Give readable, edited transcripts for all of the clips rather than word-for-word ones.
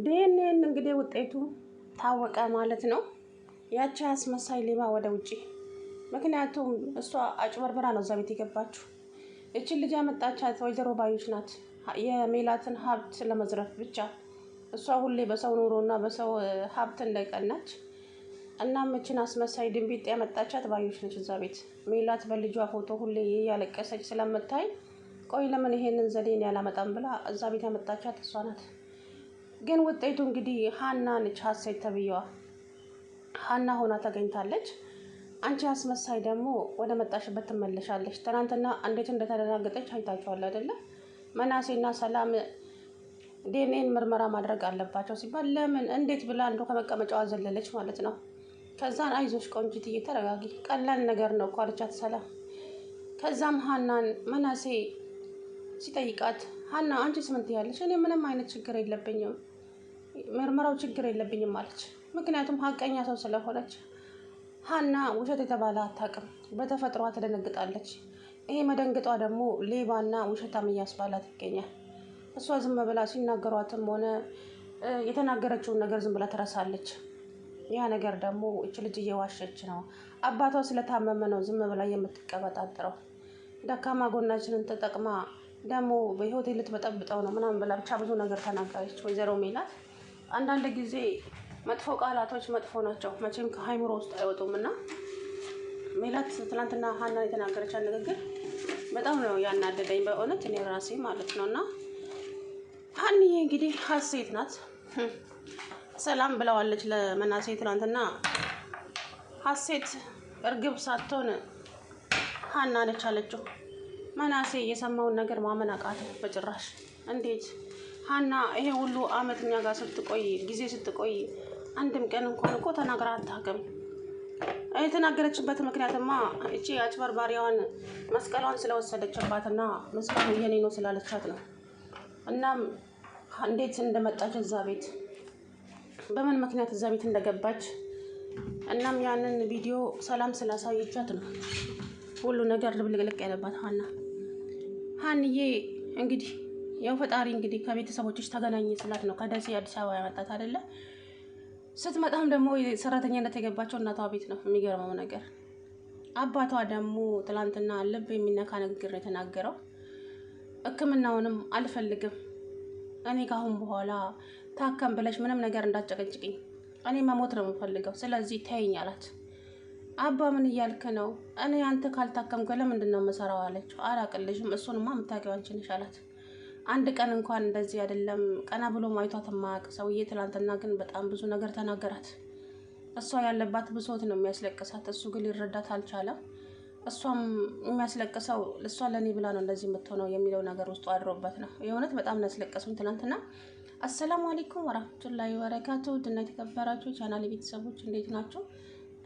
ዲኤንኤን እንግዲህ ውጤቱ ታወቀ ማለት ነው። ያቺ አስመሳይ ሌባ ወደ ውጪ። ምክንያቱም እሷ አጭበርብራ ነው እዛ ቤት የገባችው። እችን ልጅ ያመጣቻት ወይዘሮ ባዩሽ ናት፣ የሜላትን ሀብት ለመዝረፍ ብቻ። እሷ ሁሌ በሰው ኑሮና በሰው ሀብት እንዳይቀናች። እናም እችን አስመሳይ ድንቢጥ ያመጣቻት ባዩሽ ነች እዛ ቤት። ሜላት በልጇ ፎቶ ሁሌ ያለቀሰች ስለምታይ ቆይ ለምን ይሄንን ዘዴን ያላመጣም ብላ እዛ ቤት ያመጣቻት እሷ ናት። ግን ውጤቱ እንግዲህ ሀና ነች። ሀሴት ተብዬዋ ሀና ሆና ተገኝታለች። አንቺ አስመሳይ ደግሞ ወደ መጣሽበት ትመለሻለች። ትናንትና እንዴት እንደተደናገጠች አይታችኋል አይደለ? መናሴና ሰላም ዲኤንኤን ምርመራ ማድረግ አለባቸው ሲባል ለምን እንዴት ብላ አንዱ ከመቀመጫዋ ዘለለች ማለት ነው። ከዛን አይዞሽ ቆንጂትዬ ተረጋጊ፣ ቀላል ነገር ነው እኮ አለቻት ሰላም። ከዛም ሀናን መናሴ ሲጠይቃት ሀና አንቺስ ምን ትያለሽ? እኔ ምንም አይነት ችግር የለብኝም፣ ምርመራው ችግር የለብኝም አለች። ምክንያቱም ሀቀኛ ሰው ስለሆነች። ሀና ውሸት የተባለ አታውቅም፣ በተፈጥሯ ትደነግጣለች። ይሄ መደንግጧ ደግሞ ሌባና ውሸታም እያስባላት ይገኛል። እሷ ዝም ብላ ሲናገሯትም ሆነ የተናገረችውን ነገር ዝም ብላ ትረሳለች። ያ ነገር ደግሞ እች ልጅ እየዋሸች ነው፣ አባቷ ስለታመመ ነው ዝም ብላ የምትቀበጣጥረው። ደካማ ጎናችንን ተጠቅማ ደግሞ በህይወቴ ልትበጠብጠው ነው ምናምን ብላ ብቻ ብዙ ነገር ተናገረች ወይዘሮ ሜላት። አንዳንድ ጊዜ መጥፎ ቃላቶች መጥፎ ናቸው፣ መቼም ከሀይምሮ ውስጥ አይወጡም። እና ሜላት ትናንትና ሀና የተናገረች ንግግር በጣም ነው ያናደደኝ በእውነት እኔ ራሴ ማለት ነው። እና ሀኒዬ እንግዲህ ሀሴት ናት ሰላም ብለዋለች ለመናሴ ትናንትና። ሀሴት እርግብ ሳትሆን ሀና ነች አለችው። መናሴ የሰማውን ነገር ማመን አቃተው በጭራሽ። እንዴት ሀና ይሄ ሁሉ አመት እኛ ጋር ስትቆይ ጊዜ ስትቆይ አንድም ቀን እንኳን እኮ ተናግራ አታውቅም። የተናገረችበት ምክንያትማ እቺ አጭበርባሪዋን መስቀሏን ስለወሰደችባትና መስቀሉ የኔ ነው ስላለቻት ነው። እናም እንዴት እንደመጣች እዛ ቤት በምን ምክንያት እዛ ቤት እንደገባች እናም ያንን ቪዲዮ ሰላም ስላሳየቻት ነው ሁሉ ነገር ልብልቅልቅ ያለባት ሀና። ሀንዬ እንግዲህ ያው ፈጣሪ እንግዲህ ከቤተሰቦችሽ ተገናኝ ስላት ነው ከደሴ አዲስ አበባ ያመጣት አይደለ? ስትመጣም ደግሞ ሰራተኛነት የገባቸው እናቷ ቤት ነው። የሚገርመው ነገር አባቷ ደግሞ ትላንትና ልብ የሚነካ ንግግር የተናገረው። ሕክምናውንም አልፈልግም፣ እኔ ካሁን በኋላ ታከም ብለሽ ምንም ነገር እንዳጨቀጭቅኝ፣ እኔ መሞት ነው የምፈልገው፣ ስለዚህ ተይኝ አላት። አባ ምን እያልክ ነው? እኔ አንተ ካልታከምክ ለምንድን ነው የምሰራው አለችው። አላቅልሽም፣ እሱንማ የምታውቂው አንቺ ነሽ አላት። አንድ ቀን እንኳን እንደዚህ አይደለም ቀና ብሎ ማይቷት የማያውቅ ሰውዬ ትላንትና ግን በጣም ብዙ ነገር ተናገራት። እሷ ያለባት ብሶት ነው የሚያስለቅሳት፣ እሱ ግን ሊረዳት አልቻለም። እሷም የሚያስለቅሰው እሷ ለእኔ ብላ ነው እንደዚህ የምትሆነው የሚለው ነገር ውስጡ አድሮበት ነው። የእውነት በጣም ነው ያስለቀሱን ትናንትና። አሰላሙ አለይኩም ወራህመቱላሂ ወበረካቱ። ድና የተከበራችሁ ቻናል ቤተሰቦች እንዴት ናቸው?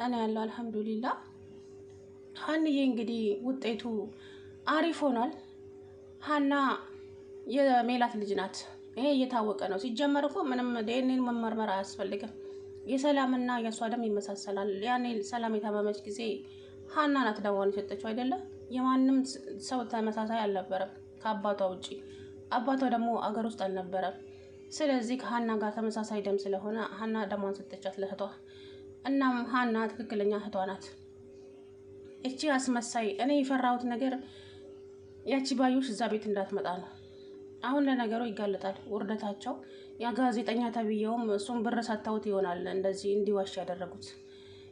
እኔ ያለው አልሐምዱሊላ። ሀንዬ እንግዲህ ውጤቱ አሪፍ ሆኗል። ሀና የሜላት ልጅ ናት፣ ይሄ እየታወቀ ነው። ሲጀመር እኮ ምንም ዲኤንኤን መመርመር አያስፈልግም። የሰላምና የእሷ ደም ይመሳሰላል። ያኔ ሰላም የታመመች ጊዜ ሀና ናት ደሟን የሰጠችው አይደለም? የማንም ሰው ተመሳሳይ አልነበረም ከአባቷ ውጪ። አባቷ ደግሞ አገር ውስጥ አልነበረም። ስለዚህ ከሀና ጋር ተመሳሳይ ደም ስለሆነ ሀና ደሟን ሰጠቻት ለእህቷ። እናም ሀና ትክክለኛ እህቷ ናት። እቺ አስመሳይ እኔ የፈራሁት ነገር ያቺ ባዩሽ እዛ ቤት እንዳትመጣ ነው። አሁን ለነገሩ ይጋለጣል ውርደታቸው። ያ ጋዜጠኛ ተብዬውም እሱም ብር ሰጥተውት ይሆናል እንደዚህ እንዲዋሽ ያደረጉት።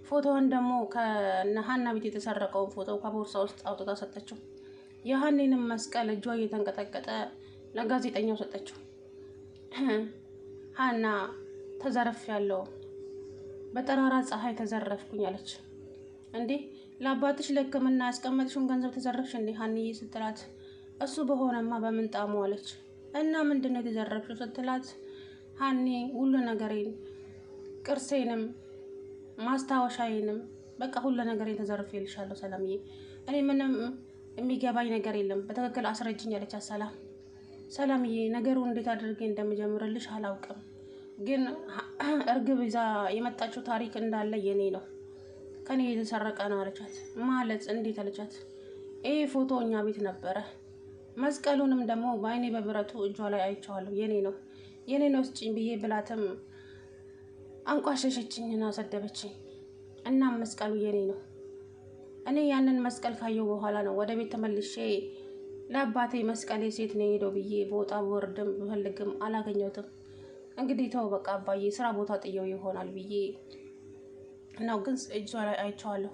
ፎቶውን ደግሞ ከሀና ቤት የተሰረቀውን ፎቶ ከቦርሳ ውስጥ አውጥታ ሰጠችው። የሀኔንም መስቀል እጇ እየተንቀጠቀጠ ለጋዜጠኛው ሰጠችው። ሀና ተዘረፍ ያለው በጠራራ ፀሐይ ተዘረፍኩኝ አለች። እንዴ ለአባትሽ ለሕክምና ያስቀመጥሽውን ገንዘብ ተዘረፍሽ እንዴ ሀንዬ ስትላት፣ እሱ በሆነማ በምንጣሙ አለች። እና ምንድን ነው የተዘረፍሽው ስትላት፣ ሀኔ ሁሉ ነገሬን፣ ቅርሴንም ማስታወሻዬንም በቃ ሁሉ ነገሬን ተዘርፌልሻለሁ ሰላምዬ፣ እኔ ምንም የሚገባኝ ነገር የለም፣ በትክክል አስረጅኝ አለቻት ሰላም። ሰላምዬ ነገሩ እንዴት አድርጌ እንደምጀምርልሽ አላውቅም፣ ግን እርግብ ይዛ የመጣችው ታሪክ እንዳለ የኔ ነው፣ ከኔ የተሰረቀ ነው አለቻት። ማለት እንዴት አለቻት። ይሄ ፎቶ እኛ ቤት ነበረ፣ መስቀሉንም ደግሞ በአይኔ በብረቱ እጇ ላይ አይቼዋለሁ፣ የኔ ነው። የኔ ነው ስጭኝ ብዬ ብላትም አንቋሸሸችኝና ሰደበችኝ። እናም መስቀሉ የኔ ነው። እኔ ያንን መስቀል ካየው በኋላ ነው ወደ ቤት ተመልሼ ለአባቴ መስቀሌ ሴት ነው ሄደው ብዬ በወጣ በወርድም ብፈልግም አላገኘሁትም። እንግዲህ ተው በቃ አባዬ ስራ ቦታ ጥየው ይሆናል ብዬ ነው፣ ግን እጇ ላይ አይቼዋለሁ።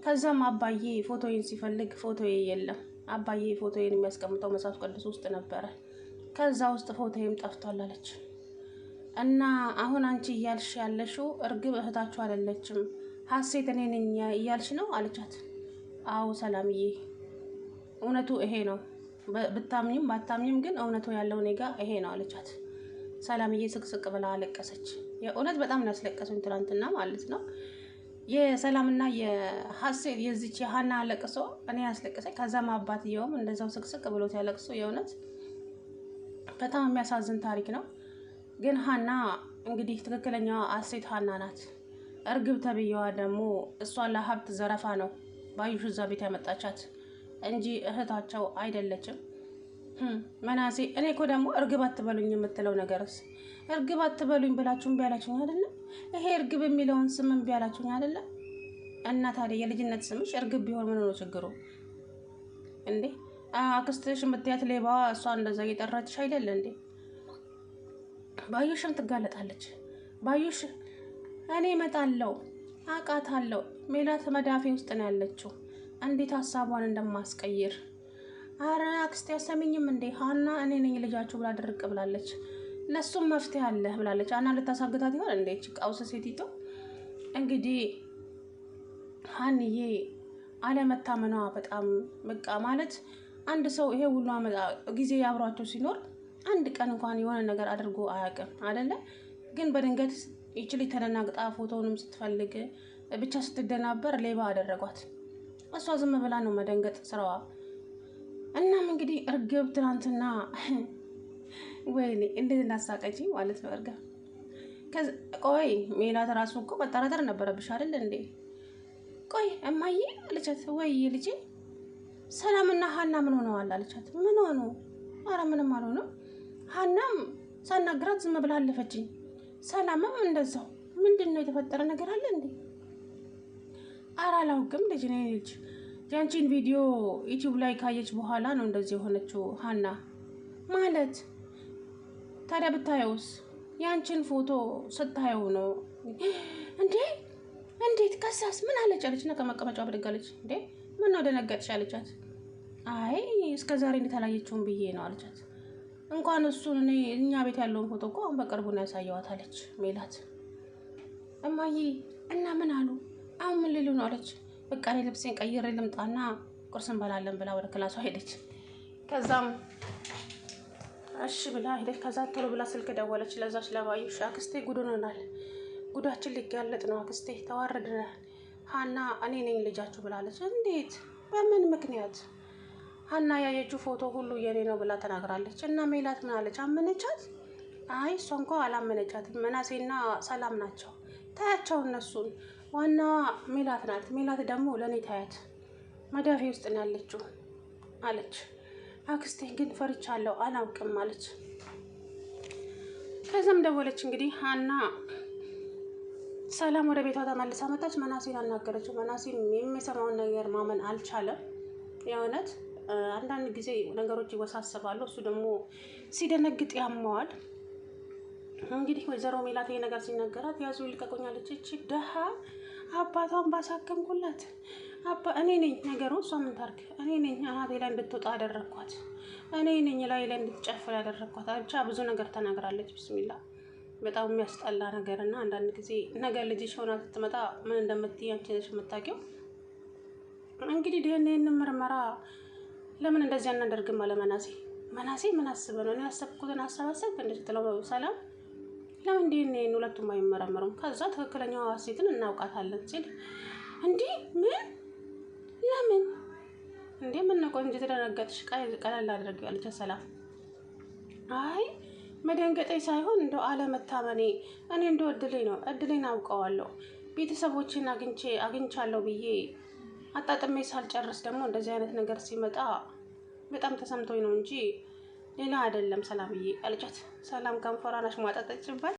ከዛም አባዬ ፎቶዬን ሲፈልግ ፎቶዬ የለም። አባዬ ፎቶዬን የሚያስቀምጠው መጽሐፍ ቅዱስ ውስጥ ነበረ። ከዛ ውስጥ ፎቶዬም ጠፍቷል አለች። እና አሁን አንቺ እያልሽ ያለሽው እርግብ እህታችሁ አይደለችም፣ ሀሴት እኔ ነኝ እያልሽ ነው አለቻት። አዎ ሰላምዬ፣ እውነቱ ይሄ ነው። ብታምኝም ባታምኝም ግን እውነቱ ያለው እኔ ጋ ይሄ ነው አለቻት። ሰላምዬ ስቅስቅ ብላ አለቀሰች። የእውነት በጣም ነው ያስለቀሱኝ ትናንትና ማለት ነው። የሰላምና የሀሴት የዚች የሀና አለቅሶ እኔ ያስለቀሰኝ። ከዛም አባትየውም እንደዛው ስቅስቅ ብሎ ሲያለቅሱ የእውነት በጣም የሚያሳዝን ታሪክ ነው። ግን ሀና እንግዲህ ትክክለኛዋ ሀሴት ሀና ናት። እርግብ ተብዬዋ ደግሞ እሷን ለሀብት ዘረፋ ነው ባዩሽ እዛ ቤት ያመጣቻት እንጂ እህታቸው አይደለችም። መናሴ እኔ እኮ ደግሞ እርግብ አትበሉኝ የምትለው ነገርስ? እርግብ አትበሉኝ ብላችሁ እምቢ አላችሁኝ አይደለም? ይሄ እርግብ የሚለውን ስም እምቢ አላችሁኝ አይደለም? እና ታዲያ የልጅነት ስምሽ እርግብ ቢሆን ምን ነው ችግሩ እንዴ? አክስትሽ የምትያት ሌባዋ እሷ እንደዛ እየጠራችሽ አይደለ እንዴ? ባዩሽም ትጋለጣለች። ባዩሽ እኔ እመጣለሁ አውቃታለሁ፣ ሜላት መዳፌ ውስጥ ነው ያለችው፣ እንዴት ሀሳቧን እንደማስቀይር። አረ አክስቴ አሰሚኝም እንዴ ሀና እኔ ነኝ ልጃችሁ ብላ ድርቅ ብላለች። ለሱም መፍትሄ አለ ብላለች። አና ልታሳግታት ይሆን እንዴ ቃውስ ሴቲቱ? እንግዲህ ሀንዬ አለመታመኗ በጣም በቃ ማለት አንድ ሰው ይሄ ሁሉ ጊዜ አብሯቸው ሲኖር አንድ ቀን እንኳን የሆነ ነገር አድርጎ አያውቅም አይደለ? ግን በድንገት ይችል ተደናግጣ ፎቶውንም ስትፈልግ ብቻ ስትደናበር ሌባ አደረጓት። እሷ ዝም ብላ ነው መደንገጥ ስራዋ። እናም እንግዲህ እርግብ ትናንትና ወይኔ እንዴት እንዳሳቀችኝ ማለት ነው። እርግብ ቆይ ሜላት ራሱ እኮ መጠራጠር ነበረብሽ አይደል እንዴ? ቆይ እማዬ አለቻት። ወይ ልጄ ሰላምና ሀና ምን ሆነዋል አለቻት። ምን ሆኑ? አረ ምንም አልሆነም። ሀናም ሳናግራት ዝም ብላ አለፈችኝ። ሰላምም እንደዛው። ምንድን ነው የተፈጠረ ነገር አለ እንዴ? አረ አላውቅም ልጅ ነኝ ልጅ ያንቺን ቪዲዮ ዩቲዩብ ላይ ካየች በኋላ ነው እንደዚህ የሆነችው ሀና ማለት። ታዲያ ብታየውስ? ያንቺን ፎቶ ስታየው ነው እንዴ? እንዴት? ከሳስ ምን አለች አለችና ከመቀመጫዋ ብድግ አለች። እንዴ ምን ነው ደነገጥሽ አለቻት። አይ እስከ ዛሬ እንዴት አላየችውም ብዬ ነው አለቻት። እንኳን እሱን እኛ ቤት ያለውን ፎቶ እኮ አሁን በቅርቡ ነው ያሳየዋት አለች ሜላት። እማዬ እና ምን አሉ? አሁን ምን ሊሉ ነው አለች። በቃ እኔ ልብሴን ቀይሬ ልምጣና ቁርስ እንበላለን ብላ ወደ ክላሷ ሄደች። ከዛም እሺ ብላ ሄደች። ከዛ ቶሎ ብላ ስልክ ደወለች ለዛች ለባዩሽ። አክስቴ ጉድ ሆኖናል፣ ጉዳችን ሊጋለጥ ነው አክስቴ፣ ተዋረድናል። ሀና እኔ ነኝ ልጃችሁ ብላለች። እንዴት? በምን ምክንያት? ሀና ያየችው ፎቶ ሁሉ የኔ ነው ብላ ተናግራለች። እና ሜላት ምን አለች? አመነቻት? አይ እሷ እንኳ አላመነቻትም። መናሴና ሰላም ናቸው፣ ታያቸው እነሱን። ዋናዋ ሜላት ናት። ሜላት ደግሞ ለእኔ ታያት መዳፌ ውስጥ ነው ያለችው አለች። አክስቴ ግን ፈርቻለሁ አላውቅም አለች። ከዛም ደወለች እንግዲህ ሀና። ሰላም ወደ ቤቷ ተመልሳ መጣች። መናሴን አናገረችው። መናሴን የሚሰማውን ነገር ማመን አልቻለም። የእውነት አንዳንድ ጊዜ ነገሮች ይወሳሰባሉ። እሱ ደግሞ ሲደነግጥ ያመዋል። እንግዲህ ወይዘሮ ሜላት ይሄ ነገር ሲነገራት ያዙ ይልቀቁኛለች። እቺ ደሃ አባቷን ባሳከምኩላት እኔ ነኝ ነገሩ። እሷ ምን ታርግ? እኔ ነኝ አናቴ ላይ እንድትወጣ ያደረግኳት፣ እኔ ነኝ ላይ እንድትጨፍር ያደረግኳት። ብቻ ብዙ ነገር ተናግራለች። ብስሚላ በጣም የሚያስጠላ ነገር እና አንዳንድ ጊዜ ነገር ልጅሽ ሆና ስትመጣ ምን እንደምትይ አንቺ ነሽ የምታውቂው። እንግዲህ ዲኤንኤ ምርመራ ለምን እንደዚህ አናደርግም አለ መናሴ። መናሴ ምን አስበህ ነው? እኔ ያሰብኩትን አሰባሰብክ እንደ ስትለው ሰላም ለምን ዲኤንኤ ሁለቱም አይመረመሩም? ከዛ ትክክለኛዋ ሀሴትን እናውቃታለን ሲል እንዲህ ምን ለምን እንዴ ምን ነው ቆንጆ ተደነገጥሽ? ቀለል አድርግ ያለች ሰላም። አይ መደንገጤ ሳይሆን እንደው አለመታመኔ እኔ እንደው እድሌን አውቀዋለሁ። ቤተሰቦችን አግኝቻለሁ ብዬ አጣጥሜ ሳልጨርስ ደግሞ እንደዚህ አይነት ነገር ሲመጣ በጣም ተሰምቶኝ ነው እንጂ ሌላ አይደለም። ሰላምዬ አለቻት። ሰላም ከንፈሯን አሽሟጠጠችበት።